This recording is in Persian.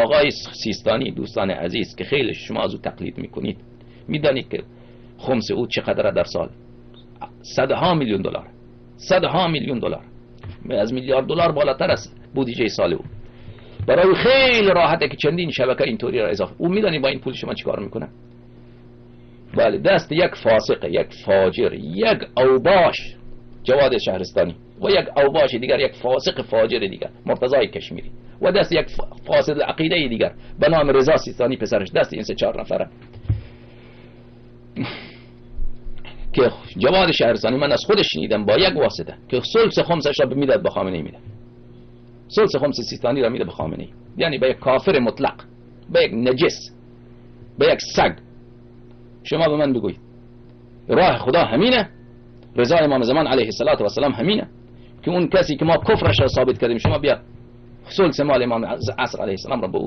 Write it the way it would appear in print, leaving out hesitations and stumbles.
آقای سیستانی دوستان عزیز که خیلی شما از او تقلید میکنید، میدانید که خمس او چقدر در سال؟ صدها میلیون دلار، صدها میلیون دلار، از میلیارد دلار بالاتر است بودجه سال او. برای خیلی راحته که چندین شبکه اینطوری را اضافه. او میدانی با این پول شما چیکار میکنه؟ بله، دست یک فاسق، یک فاجر، یک اوباش جواد شهرستانی و یک اوباش دیگر، یک فاسق فاجر دیگر مرتضی کشمیری و دست یک فاسد عقیده دیگر به نام رضا سیستانی پسرش، دست این 3-4 نفره که جواد شهرستانی من از خودش شنیدم با یک واسطه که ثلث خمسش را میداد به خامنه‌ای میده، ثلث خمس سیستانی را میده به خامنه‌ای، یعنی به یک کافر مطلق، به یک نجس، به یک سگ. شما به من بگویید راه خدا همینه؟ رضا امام زمان علیه السلام همینه که اون کسی که ما کفرش را ثابت کردیم شما بیا ثلث مال امام عصر علیه السلام را به